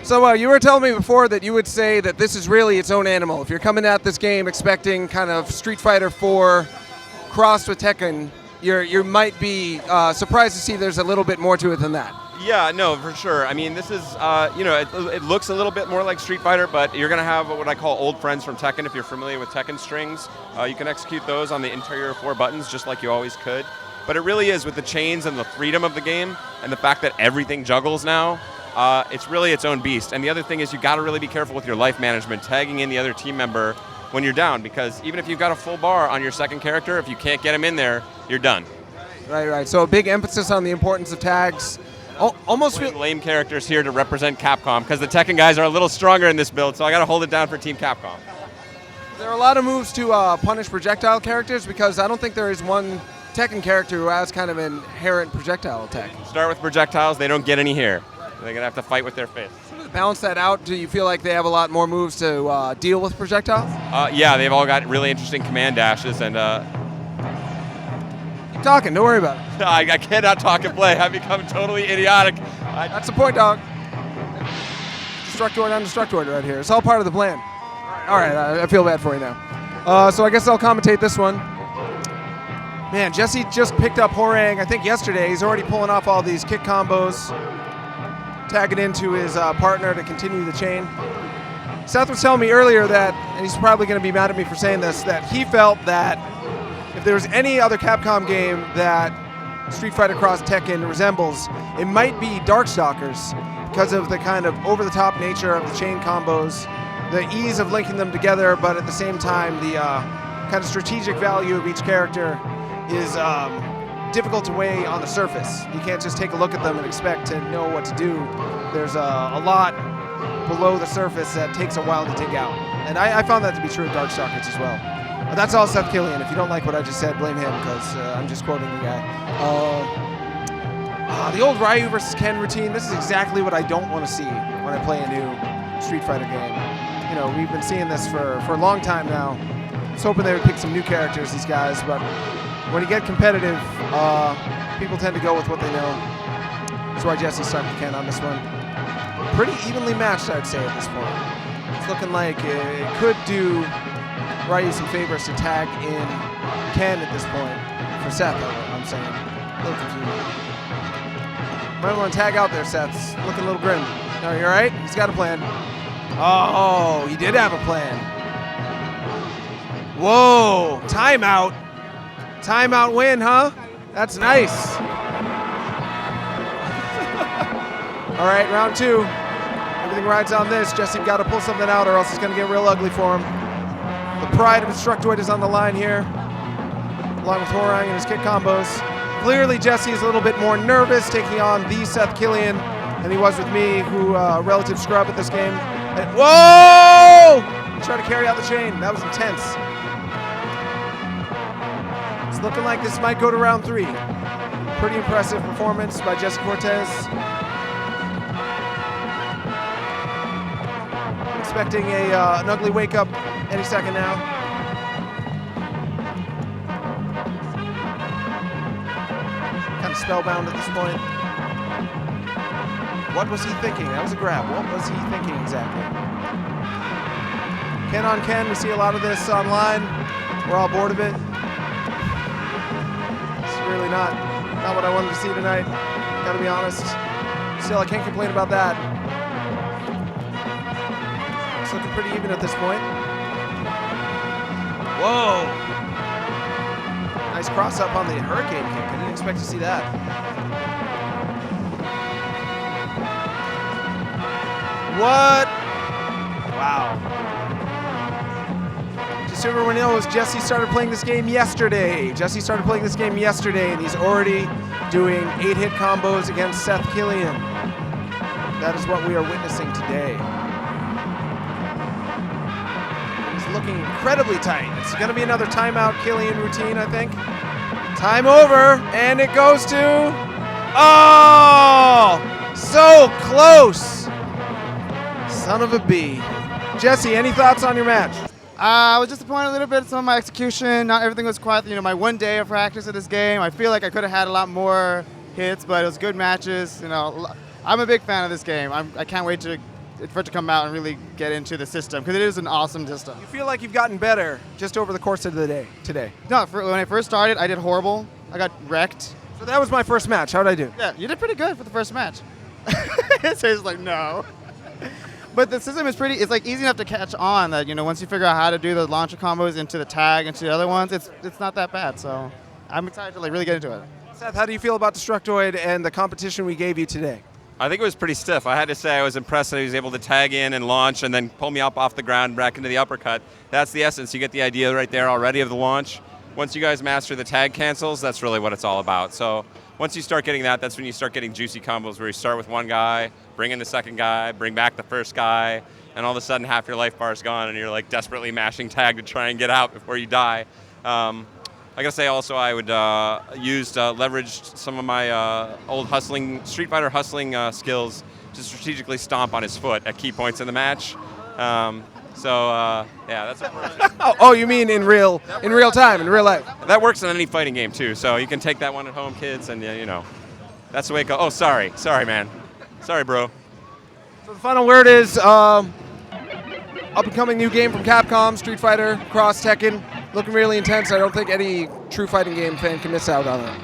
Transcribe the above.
So you were telling me before that you would say that this is really its own animal. If you're coming at this game expecting kind of Street Fighter 4 crossed with Tekken, you might be surprised to see there's a little bit more to it than that. Yeah, no, for sure. I mean, this is, it looks a little bit more like Street Fighter, but you're going to have what I call old friends from Tekken. If you're familiar with Tekken strings, you can execute those on the interior 4 buttons just like you always could. But it really is with the chains and the freedom of the game and the fact that everything juggles now, it's really its own beast. And the other thing is you got to really be careful with your life management, tagging in the other team member when you're down, because even if you've got a full bar on your second character, if you can't get him in there, you're done. Right. So a big emphasis on the importance of tags. Almost feel lame characters here to represent Capcom, because the Tekken guys are a little stronger in this build, so I got to hold it down for Team Capcom. There are a lot of moves to punish projectile characters, because I don't think there is one Tekken character who has kind of an inherent projectile attack. Start with projectiles, they don't get any here. They're going to have to fight with their fists. To balance that out, do you feel like they have a lot more moves to deal with projectiles? Yeah, they've all got really interesting command dashes, and keep talking, don't worry about it. I cannot talk and play. I've become totally idiotic. That's the point, dog. Destructoid on Destructoid right here. It's all part of the plan. All right, I feel bad for you now. So I guess I'll commentate this one. Man, Jesse just picked up Hworang, I think yesterday. He's already pulling off all these kick combos, tagging into his partner to continue the chain. Seth was telling me earlier that, and he's probably going to be mad at me for saying this, that he felt that if there was any other Capcom game that Street Fighter Cross Tekken resembles, it might be Darkstalkers, because of the kind of over-the-top nature of the chain combos, the ease of linking them together, but at the same time, the kind of strategic value of each character is difficult to weigh on the surface. You can't just take a look at them and expect to know what to do. There's a lot below the surface that takes a while to dig out. And I found that to be true of Darkstalkers as well. But that's all Seth Killian. If you don't like what I just said, blame him, because I'm just quoting the guy. The old Ryu versus Ken routine, this is exactly what I don't want to see when I play a new Street Fighter game. You know, we've been seeing this for a long time now. I was hoping they would pick some new characters, these guys, but when you get competitive, people tend to go with what they know. That's why Jesse started Ken on this one. Pretty evenly matched, I'd say, at this point. It's looking like it could do Ryu some favors to tag in Ken at this point. For Seth, I'm saying. A little confusing. Might want to tag out there, Seth. It's looking a little grim. No, you all right? He's got a plan. Oh, he did have a plan. Whoa, timeout. Timeout win, huh? That's nice. All right, round 2. Everything rides on this. Jesse got to pull something out or else it's going to get real ugly for him. The pride of Destructoid is on the line here, along with Hworang and his kick combos. Clearly, Jesse is a little bit more nervous taking on the Seth Killian than he was with me, who relative scrub at this game. And, whoa! He tried to carry out the chain. That was intense. It's looking like this might go to round 3. Pretty impressive performance by Jesse Cortez. Expecting an ugly wake-up any second now. Kind of spellbound at this point. What was he thinking? That was a grab. What was he thinking exactly? Ken on Ken, we see a lot of this online. We're all bored of it. It's really not what I wanted to see tonight, gotta be honest. Still, I can't complain about that. It's looking pretty even at this point. Whoa! Nice cross up on the Hurricane kick. I didn't expect to see that. What? Wow. Just so everyone knows, Jesse started playing this game yesterday. And he's already doing 8-hit combos against Seth Killian. That is what we are witnessing today. He's looking incredibly tight. It's going to be another timeout Killian routine, I think. Time over, and it goes to... Oh! So close! Son of a bee. Jesse, any thoughts on your match? I was disappointed a little bit in some of my execution. Not everything was quite, my one day of practice of this game. I feel like I could have had a lot more hits, but it was good matches. I'm a big fan of this game. I can't wait to for it to come out and really get into the system, because it is an awesome system. You feel like you've gotten better just over the course of the day today. No, when I first started, I did horrible. I got wrecked. So that was my first match. How did I do? Yeah, you did pretty good for the first match. So he's like, no. But the system is it's like easy enough to catch on that, once you figure out how to do the launcher combos into the tag, into the other ones, it's not that bad. So I'm excited to really get into it. Seth, how do you feel about Destructoid and the competition we gave you today? I think it was pretty stiff. I had to say I was impressed that he was able to tag in and launch and then pull me up off the ground back into the uppercut. That's the essence. You get the idea right there already of the launch. Once you guys master the tag cancels, that's really what it's all about. So once you start getting that, that's when you start getting juicy combos where you start with one guy, bring in the second guy, bring back the first guy, and all of a sudden half your life bar is gone and you're like desperately mashing tag to try and get out before you die. I gotta say also I would leveraged some of my old Street Fighter hustling skills to strategically stomp on his foot at key points in the match. Yeah, that's Oh, you mean in real time, in real life? that works in any fighting game too. So you can take that one at home, kids, and that's the way it goes. Oh, sorry, man, sorry, bro. So the final word is up and coming new game from Capcom, Street Fighter Cross Tekken, looking really intense. I don't think any true fighting game fan can miss out on it.